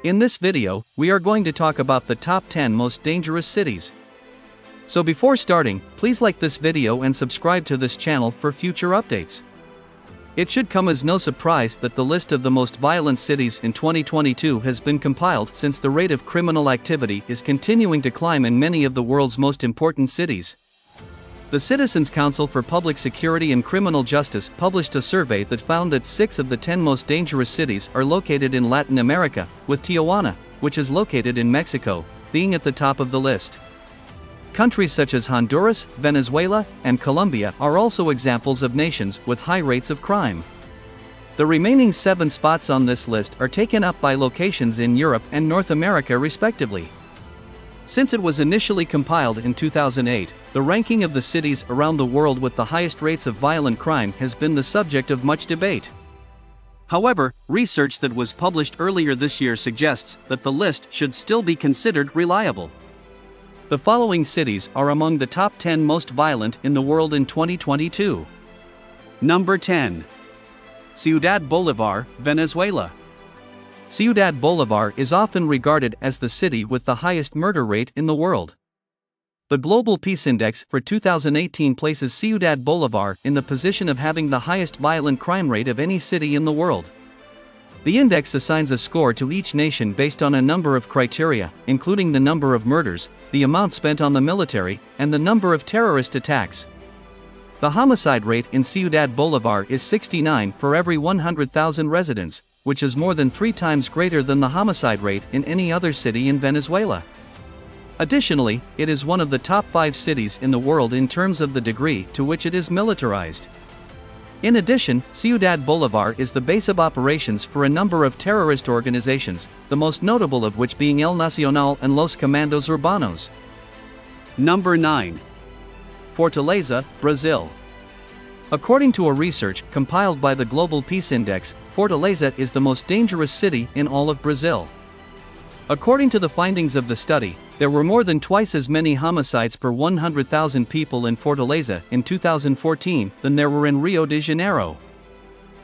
In this video, we are going to talk about the top 10 most dangerous cities. So before starting, please like this video and subscribe to this channel for future updates. It should come as no surprise that the list of the most violent cities in 2022 has been compiled since the rate of criminal activity is continuing to climb in many of the world's most important cities. The Citizens Council for Public Security and Criminal Justice published a survey that found that 6 of the 10 most dangerous cities are located in Latin America, with Tijuana, which is located in Mexico, being at the top of the list. Countries such as Honduras, Venezuela, and Colombia are also examples of nations with high rates of crime. The remaining 7 spots on this list are taken up by locations in Europe and North America respectively. Since it was initially compiled in 2008, the ranking of the cities around the world with the highest rates of violent crime has been the subject of much debate. However, research that was published earlier this year suggests that the list should still be considered reliable. The following cities are among the top 10 most violent in the world in 2022. Number 10. Ciudad Bolivar, Venezuela. Ciudad Bolivar is often regarded as the city with the highest murder rate in the world. The Global Peace Index for 2018 places Ciudad Bolivar in the position of having the highest violent crime rate of any city in the world. The index assigns a score to each nation based on a number of criteria, including the number of murders, the amount spent on the military, and the number of terrorist attacks. The homicide rate in Ciudad Bolivar is 69 for every 100,000 residents, which is more than 3 times greater than the homicide rate in any other city in Venezuela. Additionally, it is one of the top 5 cities in the world in terms of the degree to which it is militarized. In addition, Ciudad Bolivar is the base of operations for a number of terrorist organizations, the most notable of which being El Nacional and Los Comandos Urbanos. Number 9. Fortaleza, Brazil. According to a research compiled by the Global Peace Index, Fortaleza is the most dangerous city in all of Brazil. According to the findings of the study, there were more than twice as many homicides per 100,000 people in Fortaleza in 2014 than there were in Rio de Janeiro.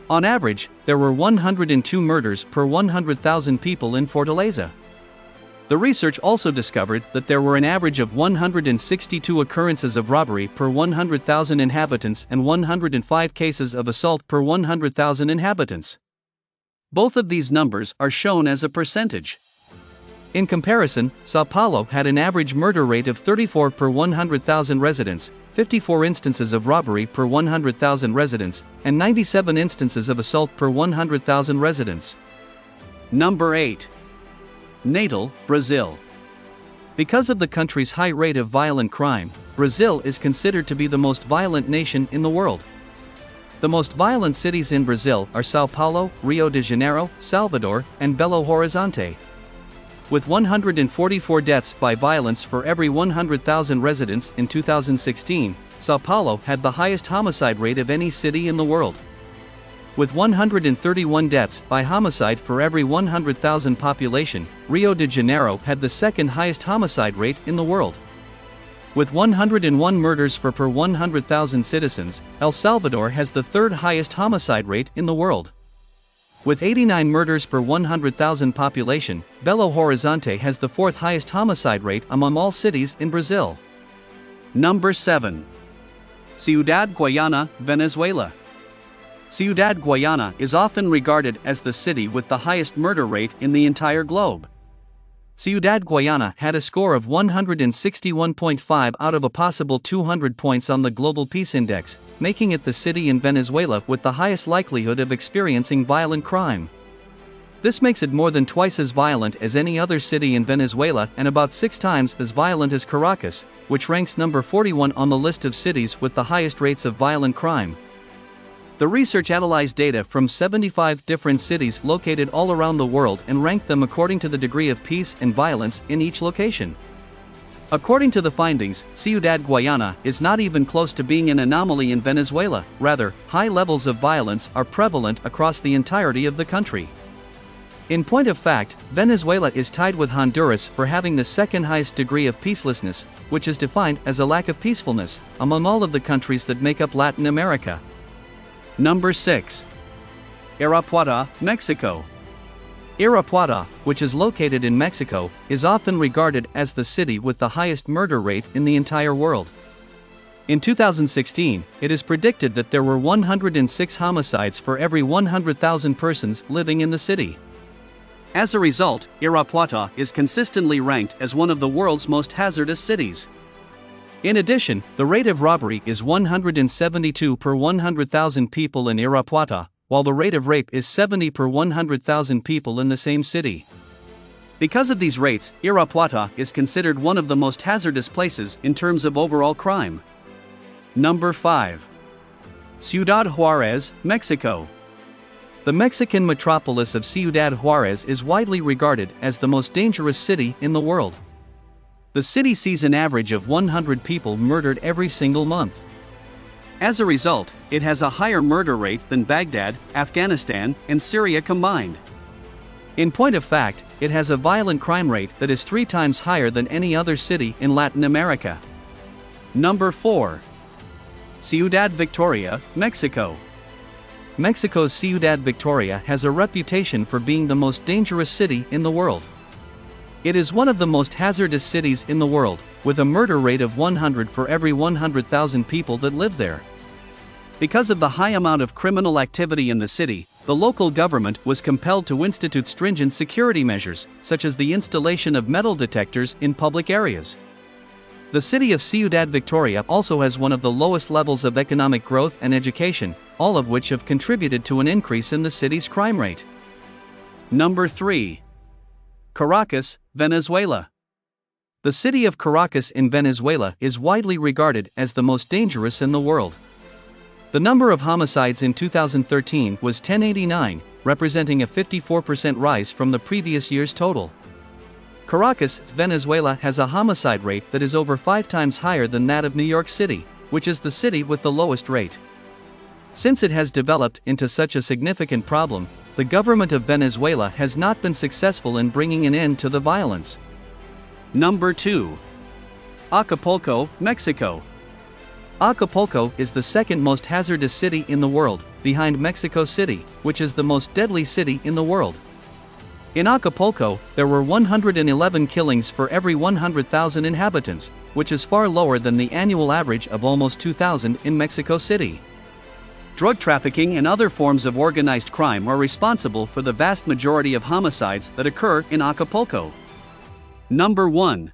On average, there were 102 murders per 100,000 people in Fortaleza. The research also discovered that there were an average of 162 occurrences of robbery per 100,000 inhabitants and 105 cases of assault per 100,000 inhabitants. Both of these numbers are shown as a percentage. In comparison, São Paulo had an average murder rate of 34 per 100,000 residents, 54 instances of robbery per 100,000 residents, and 97 instances of assault per 100,000 residents. Number 8. Natal, Brazil. Because of the country's high rate of violent crime, Brazil is considered to be the most violent nation in the world. The most violent cities in Brazil are São Paulo, Rio de Janeiro, Salvador, and Belo Horizonte. With 144 deaths by violence for every 100,000 residents in 2016, São Paulo had the highest homicide rate of any city in the world. With 131 deaths by homicide for every 100,000 population, Rio de Janeiro had the second highest homicide rate in the world. With 101 murders per 100,000 citizens, El Salvador has the third highest homicide rate in the world. With 89 murders per 100,000 population, Belo Horizonte has the fourth highest homicide rate among all cities in Brazil. Number 7. Ciudad Guayana, Venezuela. Ciudad Guayana is often regarded as the city with the highest murder rate in the entire globe. Ciudad Guayana had a score of 161.5 out of a possible 200 points on the Global Peace Index, making it the city in Venezuela with the highest likelihood of experiencing violent crime. This makes it more than twice as violent as any other city in Venezuela and about 6 times as violent as Caracas, which ranks number 41 on the list of cities with the highest rates of violent crime. The research analyzed data from 75 different cities located all around the world and ranked them according to the degree of peace and violence in each location. According to the findings, Ciudad Guayana is not even close to being an anomaly in Venezuela, rather, high levels of violence are prevalent across the entirety of the country. In point of fact, Venezuela is tied with Honduras for having the second highest degree of peacelessness, which is defined as a lack of peacefulness, among all of the countries that make up Latin America. Number 6. Irapuato, Mexico. Irapuato, which is located in Mexico, is often regarded as the city with the highest murder rate in the entire world. In 2016, it is predicted that there were 106 homicides for every 100,000 persons living in the city. As a result, Irapuato is consistently ranked as one of the world's most hazardous cities. In addition, the rate of robbery is 172 per 100,000 people in Irapuato, while the rate of rape is 70 per 100,000 people in the same city. Because of these rates, Irapuato is considered one of the most hazardous places in terms of overall crime. Number 5. Ciudad Juarez, Mexico. The Mexican metropolis of Ciudad Juarez is widely regarded as the most dangerous city in the world. The city sees an average of 100 people murdered every single month. As a result, it has a higher murder rate than Baghdad, Afghanistan, and Syria combined. In point of fact, it has a violent crime rate that is 3 times higher than any other city in Latin America. Number 4. Ciudad Victoria, Mexico. Mexico's Ciudad Victoria has a reputation for being the most dangerous city in the world. It is one of the most hazardous cities in the world, with a murder rate of 100 for every 100,000 people that live there. Because of the high amount of criminal activity in the city, the local government was compelled to institute stringent security measures, such as the installation of metal detectors in public areas. The city of Ciudad Victoria also has one of the lowest levels of economic growth and education, all of which have contributed to an increase in the city's crime rate. Number 3. Caracas, Venezuela. The city of Caracas in Venezuela is widely regarded as the most dangerous in the world. The number of homicides in 2013 was 1089, representing a 54% rise from the previous year's total. Caracas, Venezuela has a homicide rate that is over 5 times higher than that of New York City, which is the city with the lowest rate. Since it has developed into such a significant problem, the government of Venezuela has not been successful in bringing an end to the violence. Number 2. Acapulco, Mexico. Acapulco is the second most hazardous city in the world, behind Mexico City, which is the most deadly city in the world. In Acapulco, there were 111 killings for every 100,000 inhabitants, which is far lower than the annual average of almost 2,000 in Mexico City. Drug trafficking and other forms of organized crime are responsible for the vast majority of homicides that occur in Acapulco. Number 1.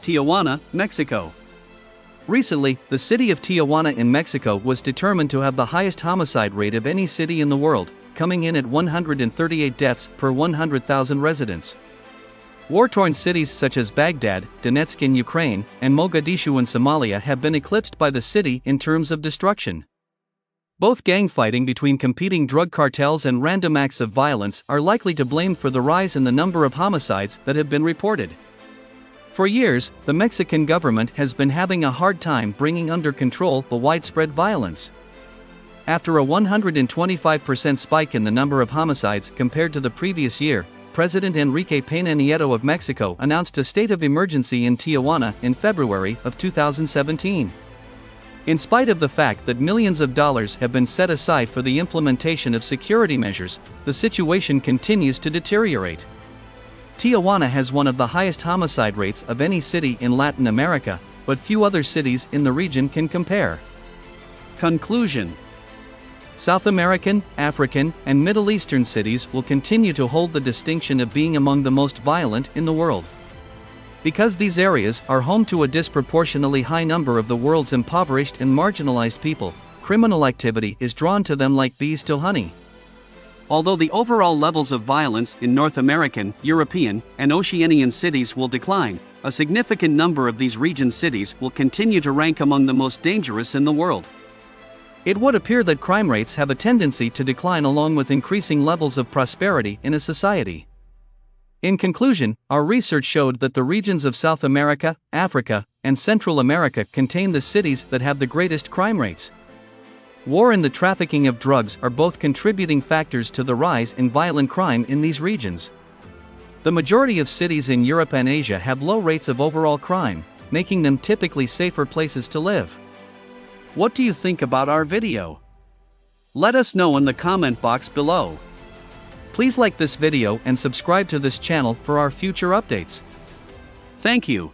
Tijuana, Mexico. Recently, the city of Tijuana in Mexico was determined to have the highest homicide rate of any city in the world, coming in at 138 deaths per 100,000 residents. War-torn cities such as Baghdad, Donetsk in Ukraine, and Mogadishu in Somalia have been eclipsed by the city in terms of destruction. Both gang fighting between competing drug cartels and random acts of violence are likely to blame for the rise in the number of homicides that have been reported. For years, the Mexican government has been having a hard time bringing under control the widespread violence. After a 125% spike in the number of homicides compared to the previous year, President Enrique Peña Nieto of Mexico announced a state of emergency in Tijuana in February of 2017. In spite of the fact that millions of dollars have been set aside for the implementation of security measures, the situation continues to deteriorate. Tijuana has one of the highest homicide rates of any city in Latin America, but few other cities in the region can compare. Conclusion. South American, African, and Middle Eastern cities will continue to hold the distinction of being among the most violent in the world. Because these areas are home to a disproportionately high number of the world's impoverished and marginalized people, criminal activity is drawn to them like bees to honey. Although the overall levels of violence in North American, European, and Oceanian cities will decline, a significant number of these region cities will continue to rank among the most dangerous in the world. It would appear that crime rates have a tendency to decline along with increasing levels of prosperity in a society. In conclusion, our research showed that the regions of South America, Africa, and Central America contain the cities that have the greatest crime rates. War and the trafficking of drugs are both contributing factors to the rise in violent crime in these regions. The majority of cities in Europe and Asia have low rates of overall crime, making them typically safer places to live. What do you think about our video? Let us know in the comment box below. Please like this video and subscribe to this channel for our future updates. Thank you.